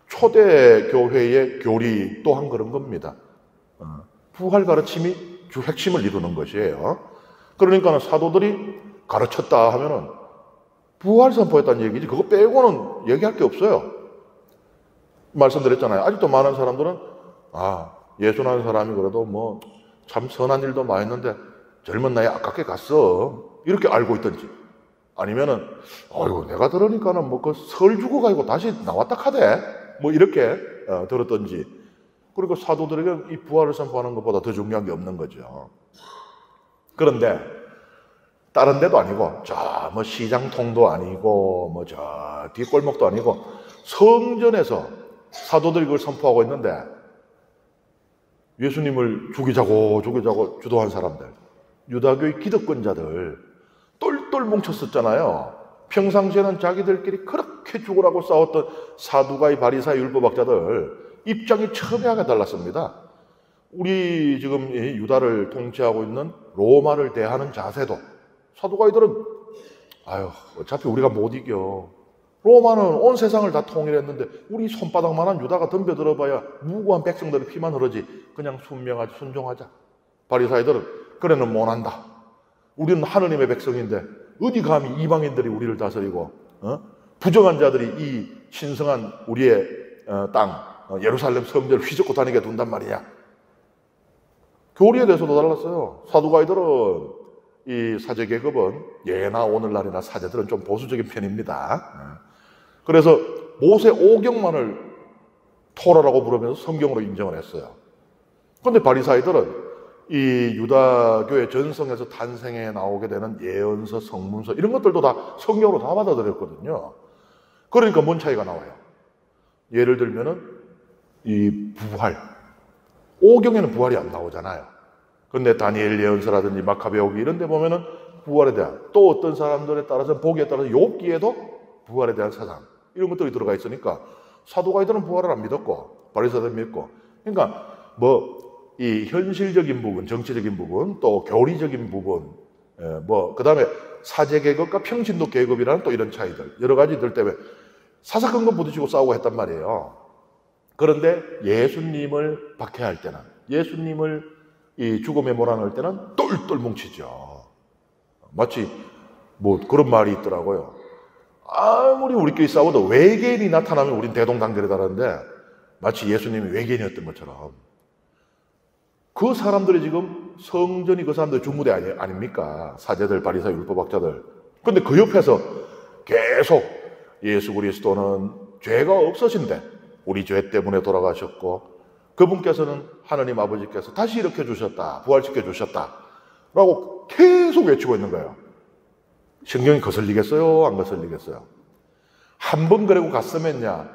초대 교회의 교리 또한 그런 겁니다. 부활 가르침이 주 핵심을 이루는 것이에요. 그러니까 사도들이 가르쳤다 하면은 부활 선포했다는 얘기지 그거 빼고는 얘기할 게 없어요. 말씀드렸잖아요. 아직도 많은 사람들은 예수라는 사람이 그래도 뭐 참 선한 일도 많이 했는데 젊은 나이에 아깝게 갔어 이렇게 알고 있든지, 아니면은 내가 들으니까는 뭐 그 설 주고 가지고 다시 나왔다 카대 뭐 이렇게 들었던지. 그리고 사도들에게 이 부활을 선포하는 것보다 더 중요한 게 없는 거죠. 그런데 다른 데도 아니고 저 뭐 시장통도 아니고 뭐 저 뒷골목도 아니고 성전에서 사도들이 그걸 선포하고 있는데 예수님을 죽이자고 주도한 사람들, 유다교의 기득권자들 똘똘 뭉쳤었잖아요. 평상시에는 자기들끼리 그렇게 죽으라고 싸웠던 사두가의 바리사의 율법학자들 입장이 첨예하게 달랐습니다. 우리 지금 유다를 통치하고 있는 로마를 대하는 자세도 사두가이들은 어차피 우리가 못 이겨. 로마는 온 세상을 다 통일했는데 우리 손바닥만한 유다가 덤벼들어봐야 무고한 백성들의 피만 흐르지. 그냥 순명하지, 순종하자. 바리사이들은 그래는 못한다. 우리는 하느님의 백성인데 어디 감히 이방인들이 우리를 다스리고 부정한 자들이 이 신성한 우리의 땅 예루살렘 성전을 휘젓고 다니게 둔단 말이냐. 교리에 대해서도 달랐어요. 사두가이들은 이 사제계급은 예나 오늘날이나 사제들은 좀 보수적인 편입니다. 그래서 모세 오경만을 토라라고 부르면서 성경으로 인정을 했어요. 그런데 바리사이들은 이 유다교의 전성에서 탄생해 나오게 되는 예언서, 성문서 이런 것들도 다 성경으로 다 받아들였거든요. 그러니까 뭔 차이가 나와요? 예를 들면은 이 부활, 오경에는 부활이 안 나오잖아요. 그런데 다니엘 예언서라든지 마카베오기 이런 데 보면은 부활에 대한, 또 어떤 사람들에 따라서 보기에 따라서 욥기에도 부활에 대한 사상 이런 것들이 들어가 있으니까 사도가이들은 부활을 안 믿었고 바리새인들은 믿고. 그러니까 뭐 이 현실적인 부분, 정치적인 부분, 또 교리적인 부분, 그 다음에 사제 계급과 평신도 계급이라는 또 이런 차이들, 여러 가지들 때문에 사사건건 부딪히고 싸우고 했단 말이에요. 그런데 예수님을 박해할 때는, 예수님을 이 죽음에 몰아넣을 때는 똘똘 뭉치죠. 마치 뭐 그런 말이 있더라고요. 아무리 우리끼리 싸워도 외계인이 나타나면 우린 대동단결이다라는데 마치 예수님이 외계인이었던 것처럼. 그 사람들이 지금 성전이 그 사람들의 주무대 아닙니까? 사제들, 바리새, 율법학자들. 근데 그 옆에서 계속 예수 그리스도는 죄가 없으신데 우리 죄 때문에 돌아가셨고 그분께서는 하나님 아버지께서 다시 일으켜 주셨다, 부활시켜 주셨다 라고 계속 외치고 있는 거예요. 성경이 거슬리겠어요? 안 거슬리겠어요? 한 번 그러고 갔으면야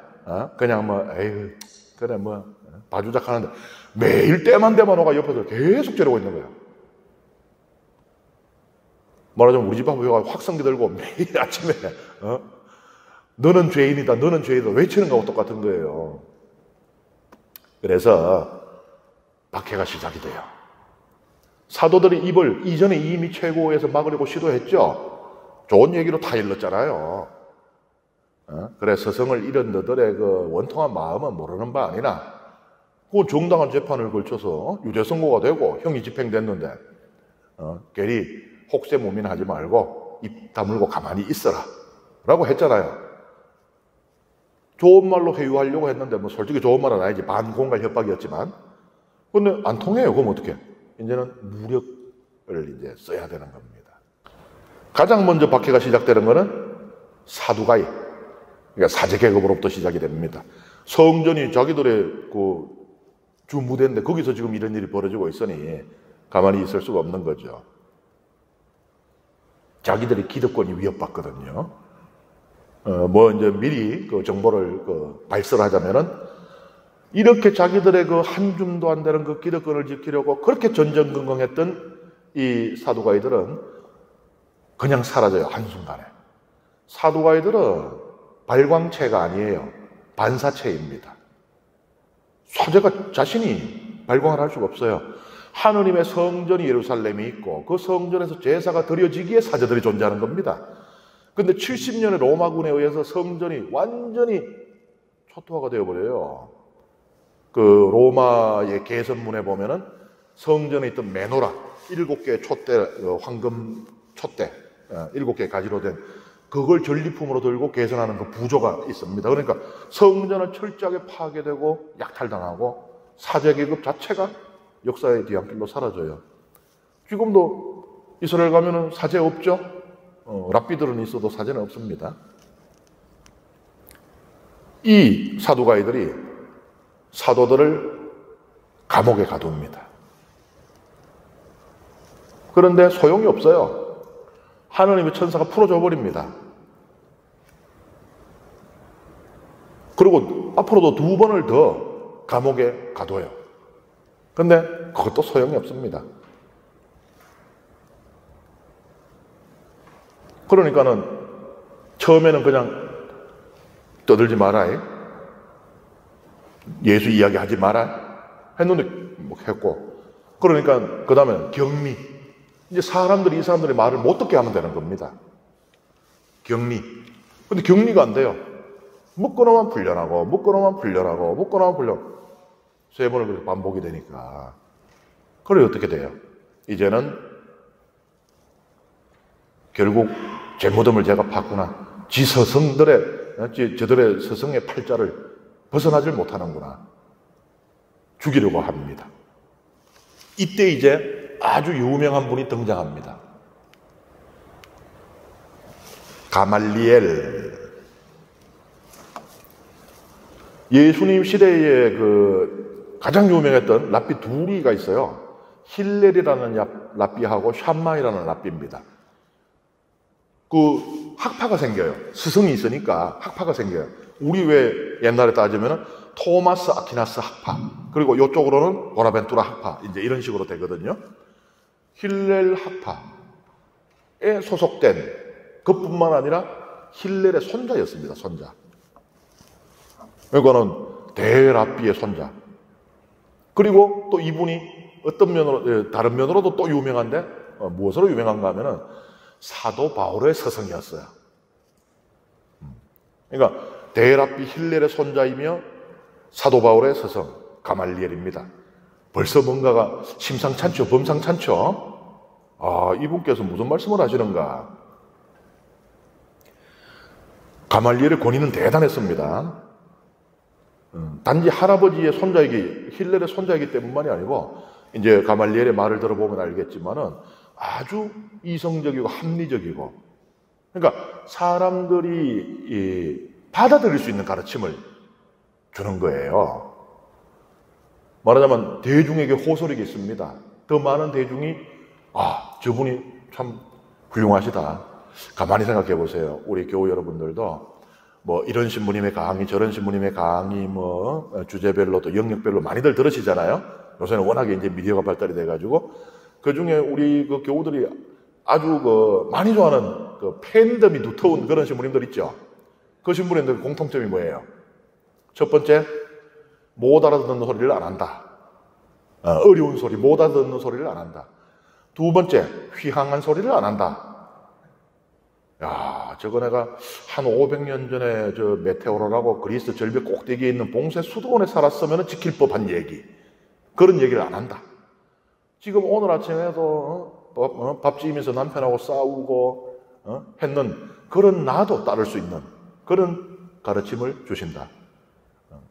그냥 뭐 에이 그래 뭐 봐주작 하는데 매일 때만 되면 오가 옆에서 계속 저러고 있는 거예요. 말하자면 우리 집 아버지가 확성기 들고 매일 아침에 너는 죄인이다, 너는 죄인이다 외치는 거하고 똑같은 거예요. 그래서 박해가 시작이 돼요. 사도들이 입을 이전에 이미 최고에서 막으려고 시도했죠. 좋은 얘기로 다 일렀잖아요. 그래 서성을 잃은 너들의 그 원통한 마음은 모르는 바 아니나 그 정당한 재판을 걸쳐서 유죄 선고가 되고 형이 집행됐는데 괜히 혹세무민하지 말고 입 다물고 가만히 있어라 라고 했잖아요. 좋은 말로 회유하려고 했는데 뭐 솔직히 좋은 말은 아니지. 반공갈 협박이었지만 근데 안 통해요. 그럼 어떻게? 이제는 무력을 이제 써야 되는 겁니다. 가장 먼저 박해가 시작되는 것은 사두가이, 그러니까 사제계급으로부터 시작이 됩니다. 성전이 자기들의 그 주무대인데 거기서 지금 이런 일이 벌어지고 있으니 가만히 있을 수가 없는 거죠. 자기들의 기득권이 위협받거든요. 뭐 이제 미리 그 정보를 발설하자면은 이렇게 자기들의 그 한 줌도 안 되는 그 기득권을 지키려고 그렇게 전전긍긍했던 이 사두가이들은 그냥 사라져요. 한순간에. 사두가이들은 발광체가 아니에요. 반사체입니다. 사제가 자신이 발광을 할 수가 없어요. 하느님의 성전이 예루살렘에 있고 그 성전에서 제사가 드려지기에 사제들이 존재하는 겁니다. 근데 70년의 로마군에 의해서 성전이 완전히 초토화가 되어버려요. 그 로마의 개선문에 보면은 성전에 있던 메노라 7개의 촛대, 황금 촛대 7개의 가지로 된 그걸 전리품으로 들고 개선하는 그 부조가 있습니다. 그러니까 성전은 철저하게 파괴되고 약탈당하고 사제계급 자체가 역사의 뒤안길로 사라져요. 지금도 이스라엘 가면은 사제 없죠? 랍비들은 있어도 사제는 없습니다. 이 사두가이들이 사도들을 감옥에 가둡니다. 그런데 소용이 없어요. 하느님의 천사가 풀어줘 버립니다. 그리고 앞으로도 2번을 더 감옥에 가둬요. 근데 그것도 소용이 없습니다. 그러니까는 처음에는 그냥 떠들지 마라, 예수 이야기 하지 마라 했는데 뭐 했고, 그러니까 그 다음에는 격리. 이제 사람들이 이 사람들의 말을 못 듣게 하면 되는 겁니다. 격리. 근데 격리가 안 돼요. 묶어놓으면 풀려나고 묶어놓으면 풀려나고 묶어놓으면 풀려나고 3번을 그렇게 반복이 되니까. 그래 어떻게 돼요? 이제는 결국 제 무덤을 제가 팠구나. 지 서성들의, 저들의 서성의 팔자를 벗어나질 못하는구나. 죽이려고 합니다. 이때 이제 아주 유명한 분이 등장합니다. 가말리엘. 예수님 시대에 그 가장 유명했던 랍비 둘이가 있어요. 힐렐이라는 랍비하고 샴마이라는 랍비입니다. 그 학파가 생겨요. 스승이 있으니까 학파가 생겨요. 우리 왜 옛날에 따지면 토마스 아퀴나스 학파, 그리고 이쪽으로는 보나벤투라 학파, 이제 이런 식으로 되거든요. 힐렐 학파에 소속된 그뿐만 아니라 힐렐의 손자였습니다. 손자. 이거는 대랍비의 손자. 그리고 또 이분이 어떤 면으로, 다른 면으로도 또 유명한데, 무엇으로 유명한가 하면은 사도 바울의 스승이었어요. 그러니까 대랍비 힐렐의 손자이며 사도 바울의 스승 가말리엘입니다. 벌써 뭔가가 심상찮죠? 범상찮죠? 아, 이분께서 무슨 말씀을 하시는가? 가말리엘의 권위는 대단했습니다. 단지 할아버지의 손자이기, 힐렐의 손자이기 때문만이 아니고, 이제 가말리엘의 말을 들어보면 알겠지만은 아주 이성적이고 합리적이고, 그러니까 사람들이 받아들일 수 있는 가르침을 주는 거예요. 말하자면 대중에게 호소력이 있습니다. 더 많은 대중이 저분이 참 훌륭하시다. 가만히 생각해 보세요. 우리 교우 여러분들도 뭐 이런 신부님의 강의, 저런 신부님의 강의, 뭐 주제별로 또 영역별로 많이들 들으시잖아요. 요새는 워낙에 이제 미디어가 발달이 돼가지고 그 중에 우리 그 교우들이 아주 그 많이 좋아하는 그 팬덤이 두터운 그런 신부님들 있죠. 그 신부님들 공통점이 뭐예요? 첫 번째, 못 알아듣는 소리를 안 한다. 어려운 소리, 못 알아듣는 소리를 안 한다. 두 번째, 휘황한 소리를 안 한다. 야, 저거 내가 한 500년 전에 저 메테오로라고 그리스 절벽 꼭대기에 있는 봉쇄 수도원에 살았으면 지킬 법한 얘기. 그런 얘기를 안 한다. 지금 오늘 아침에도 밥집에서 남편하고 싸우고 했는 그런 나도 따를 수 있는 그런 가르침을 주신다.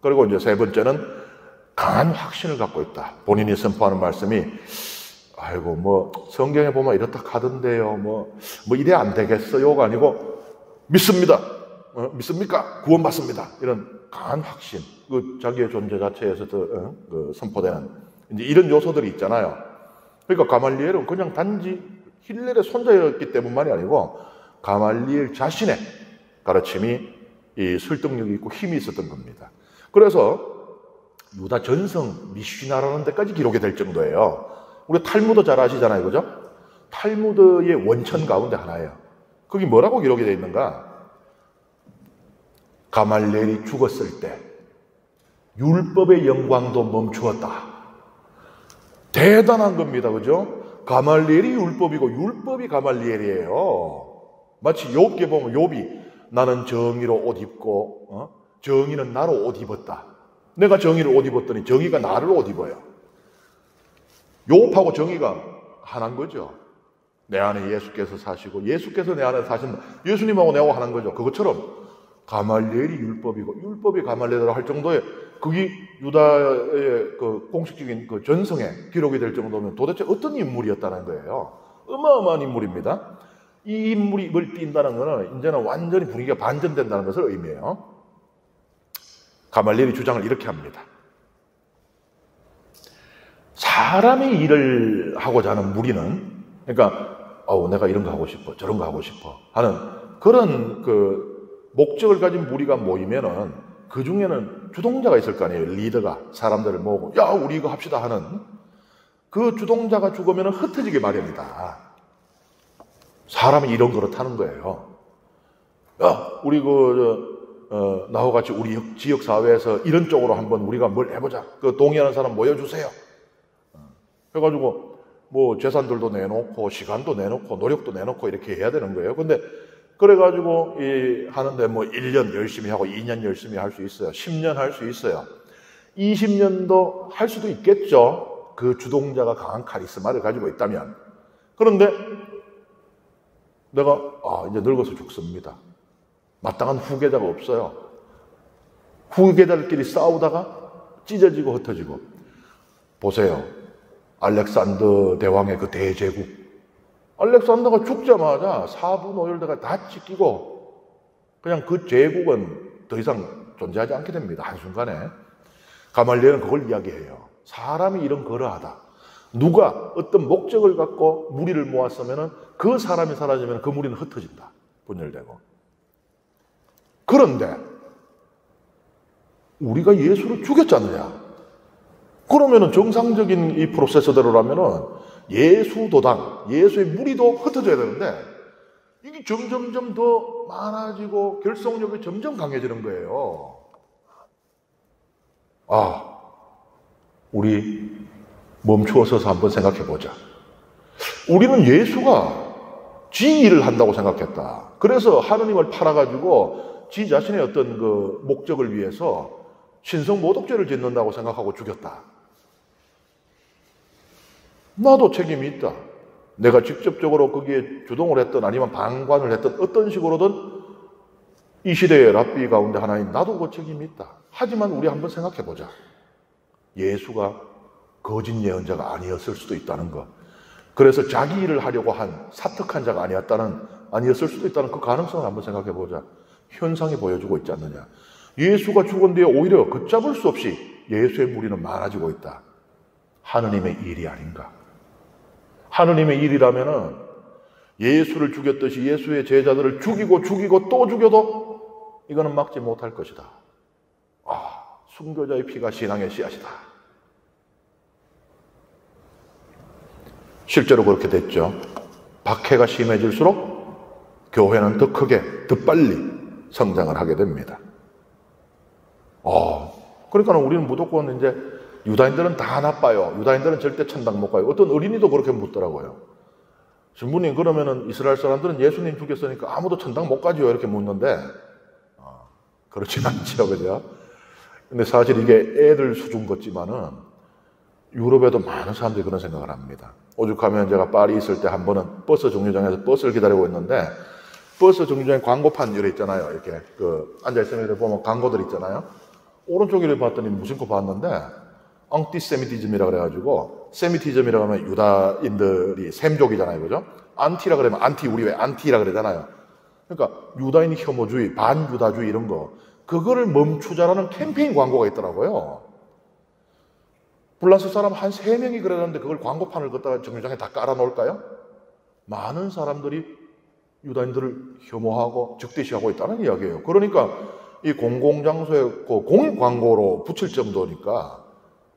그리고 이제 세 번째는 강한 확신을 갖고 있다. 본인이 선포하는 말씀이 아이고 뭐 성경에 보면 이렇다 하던데요. 뭐 이래 안 되겠어요가 아니고 믿습니다. 믿습니까? 구원받습니다. 이런 강한 확신, 그 자기의 존재 자체에서도 그 선포되는 이제 이런 요소들이 있잖아요. 그러니까 가말리엘은 그냥 단지 힐렐의 손자였기 때문만이 아니고 가말리엘 자신의 가르침이 이 설득력이 있고 힘이 있었던 겁니다. 그래서 유다 전성 미슈나라는 데까지 기록이 될 정도예요. 우리 탈무드 잘 아시잖아요, 그죠? 탈무드의 원천 가운데 하나예요. 거기 뭐라고 기록이 되어 있는가? 가말리엘이 죽었을 때 율법의 영광도 멈추었다. 대단한 겁니다, 그죠? 가말리엘이 율법이고 율법이 가말리엘이에요. 마치 욥기에 보면 욥이 나는 정의로 옷 입고 정의는 나로 옷 입었다. 내가 정의를 옷 입었더니 정의가 나를 옷 입어요. 욥하고 정의가 하나인 거죠. 내 안에 예수께서 사시고 예수께서 내 안에 사신다. 예수님하고 내하고 하나인 거죠. 그것처럼 가말리엘이 율법이고 율법이 가말리엘이라 할 정도의 그게 유다의 그 공식적인 그 전성에 기록이 될 정도면 도대체 어떤 인물이었다는 거예요. 어마어마한 인물입니다. 이 인물이 이걸 띈다는 것은 이제는 완전히 분위기가 반전된다는 것을 의미해요. 가말리엘이 주장을 이렇게 합니다. 사람의 일을 하고자 하는 무리는, 그러니까 내가 이런 거 하고 싶어, 저런 거 하고 싶어 하는 그런 그 목적을 가진 무리가 모이면은 그 중에는 주동자가 있을 거 아니에요. 리더가 사람들을 모으고 야 우리 이거 합시다 하는 그 주동자가 죽으면은 흩어지게 마련이다. 사람이 이런 그렇다는 거예요. 야 우리 나와 같이 우리 지역 사회에서 이런 쪽으로 한번 우리가 뭘 해보자. 그 동의하는 사람 모여주세요. 해가지고 뭐 재산들도 내놓고 시간도 내놓고 노력도 내놓고 이렇게 해야 되는 거예요. 근데 그래가지고 하는데 뭐 1년 열심히 하고 2년 열심히 할 수 있어요. 10년 할 수 있어요. 20년도 할 수도 있겠죠. 그 주동자가 강한 카리스마를 가지고 있다면. 그런데 내가 이제 늙어서 죽습니다. 마땅한 후계자가 없어요. 후계자들끼리 싸우다가 찢어지고 흩어지고. 보세요. 알렉산더 대왕의 그 대제국. 알렉산더가 죽자마자 사부 노열대가 다 찢기고 그냥 그 제국은 더 이상 존재하지 않게 됩니다. 한순간에. 가말리엘은 그걸 이야기해요. 사람이 이런 그러하다. 누가 어떤 목적을 갖고 무리를 모았으면 그 사람이 사라지면 그 무리는 흩어진다. 분열되고. 그런데 우리가 예수를 죽였잖아요. 그러면은 정상적인 이 프로세스대로라면은 예수 도당, 예수의 무리도 흩어져야 되는데 이게 점점점 더 많아지고 결속력이 점점 강해지는 거예요. 우리 멈추어서서 한번 생각해 보자. 우리는 예수가 지 일을 한다고 생각했다. 그래서 하느님을 팔아가지고 지 자신의 어떤 그 목적을 위해서 신성모독죄를 짓는다고 생각하고 죽였다. 나도 책임이 있다. 내가 직접적으로 거기에 주동을 했든 아니면 방관을 했든 어떤 식으로든 이 시대의 랍비 가운데 하나인 나도 그 책임이 있다. 하지만 우리 한번 생각해 보자. 예수가 거짓 예언자가 아니었을 수도 있다는 것. 그래서 자기 일을 하려고 한 사특한 자가 아니었을 수도 있다는 그 가능성을 한번 생각해 보자. 현상이 보여주고 있지 않느냐. 예수가 죽은 뒤에 오히려 걷잡을 수 없이 예수의 무리는 많아지고 있다. 하느님의 일이 아닌가. 하느님의 일이라면은 예수를 죽였듯이 예수의 제자들을 죽이고 또 죽여도 이거는 막지 못할 것이다. 순교자의 피가 신앙의 씨앗이다. 실제로 그렇게 됐죠. 박해가 심해질수록 교회는 더 크게, 더 빨리 성장을 하게 됩니다. 그러니까 우리는 무조건 이제 유다인들은 다 나빠요. 유다인들은 절대 천당 못 가요. 어떤 어린이도 그렇게 묻더라고요. 신부님, 그러면은 이스라엘 사람들은 예수님 죽였으니까 아무도 천당 못 가지요? 이렇게 묻는데, 그렇진 않죠, 그죠? 근데 사실 이게 애들 수준 같지만은 유럽에도 많은 사람들이 그런 생각을 합니다. 오죽하면 제가 파리 있을 때 한 번은 버스 정류장에서 버스를 기다리고 있는데, 버스 정류장에 광고판 이렇게 있잖아요. 이렇게 앉아있으면 보면 광고들 있잖아요. 오른쪽 을 봤더니 무슨 거 봤는데, 앙티세미티즘이라 그래가지고, 세미티즘이라고 하면 유다인들이 샘족이잖아요, 그죠? 안티라 그러면 안티, 우리 왜 안티라 그러잖아요. 그러니까 유다인 혐오주의, 반유다주의 이런 거, 그거를 멈추자라는 캠페인 광고가 있더라고요. 불란스 사람 한 3명이 그러는데 그걸 광고판을 걷다가 정류장에 다 깔아놓을까요? 많은 사람들이 유다인들을 혐오하고 적대시하고 있다는 이야기예요. 그러니까 이 공공장소에 그 공익 광고로 붙일 정도니까,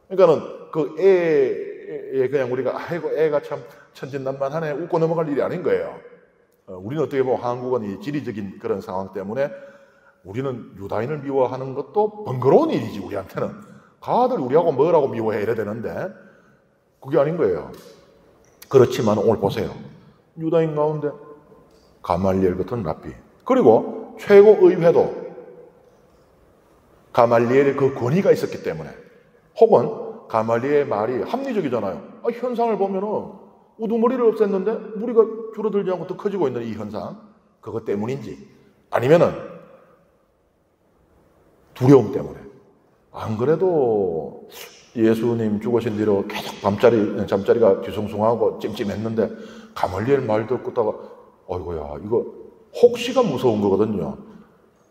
그러니까는 그 애에 그냥 우리가 아이고 애가 참 천진난만하네 웃고 넘어갈 일이 아닌 거예요. 우리는 어떻게 보면 한국은 이 지리적인 그런 상황 때문에 우리는 유다인을 미워하는 것도 번거로운 일이지, 우리한테는. 다들 우리하고 뭐라고 미워해 이래야 되는데 그게 아닌 거예요. 그렇지만 오늘 보세요. 유다인 가운데 가말리엘 같은 랍비, 그리고 최고의회도 가말리엘의 그 권위가 있었기 때문에, 혹은 가말리엘의 말이 합리적이잖아요. 현상을 보면은 우두머리를 없앴는데 무리가 줄어들지 않고 더 커지고 있는 이 현상, 그것 때문인지 아니면은 두려움 때문에. 안 그래도 예수님 죽으신 뒤로 계속 잠자리가 뒤숭숭하고 찜찜했는데 가말리엘 말 듣다가 어이구야, 이거 혹시가 무서운 거거든요.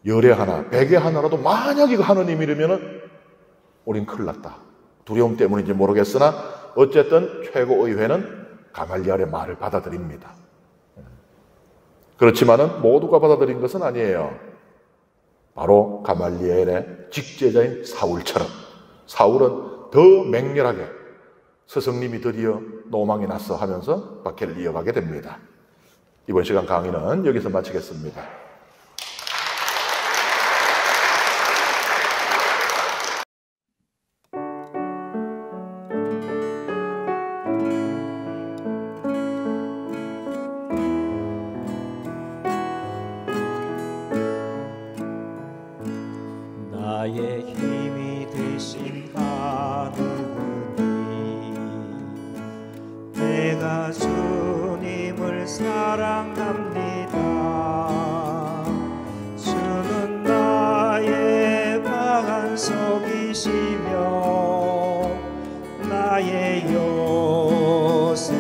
열의 하나, 백의 하나라도 만약 이거 하느님 이러면은 우린 큰일 났다. 두려움 때문인지 모르겠으나 어쨌든 최고의회는 가말리엘의 말을 받아들입니다. 그렇지만은 모두가 받아들인 것은 아니에요. 바로 가말리엘의 직제자인 사울처럼, 사울은 더 맹렬하게 스승님이 드디어 노망이 났어 하면서 박해를 이어가게 됩니다. 이번 시간 강의는 여기서 마치겠습니다. 나의 힘이 되신 하느님, 내가 주님을 사랑합니다. 주는 나의 방 안속이시며 나의 요새이시라.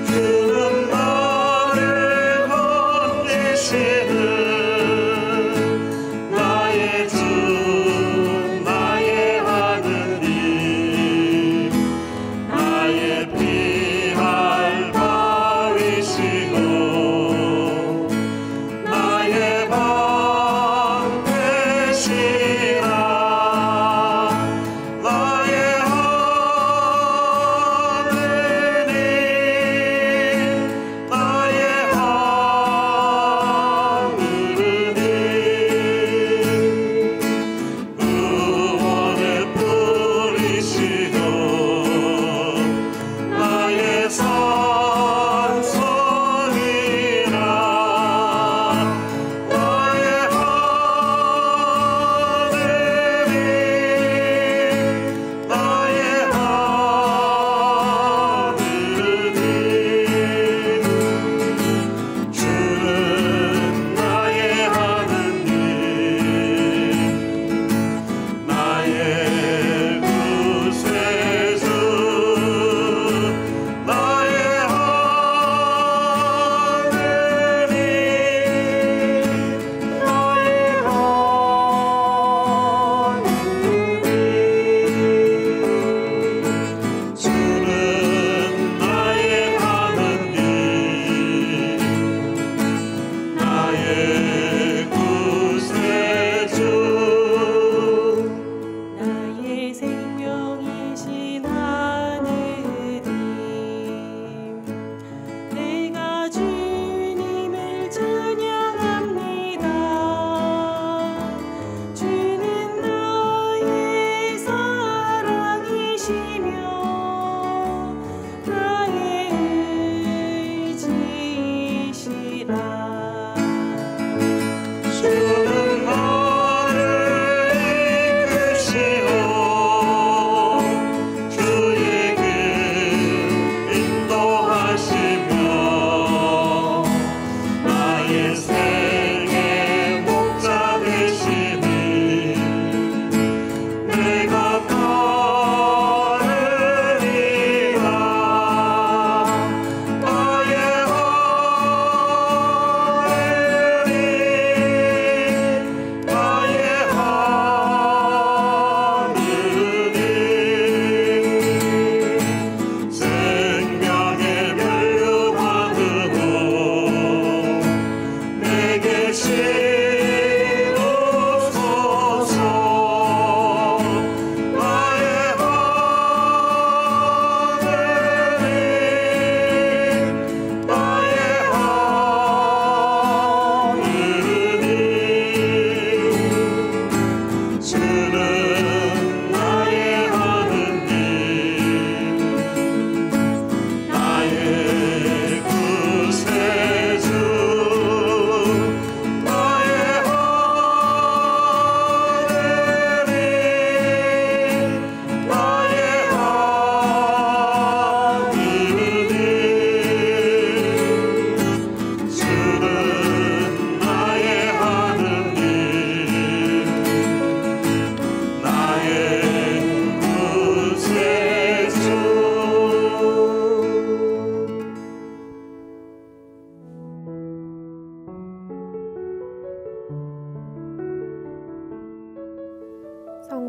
주는 나를 건지시는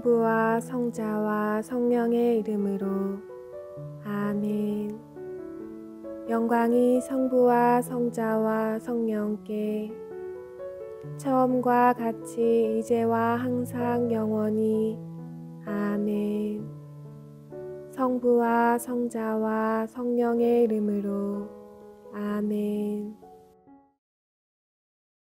성부와 성자와 성령의 이름으로 아멘. 영광이 성부와 성자와 성령께 처음과 같이 이제와 항상 영원히 아멘. 성부와 성자와 성령의 이름으로 아멘.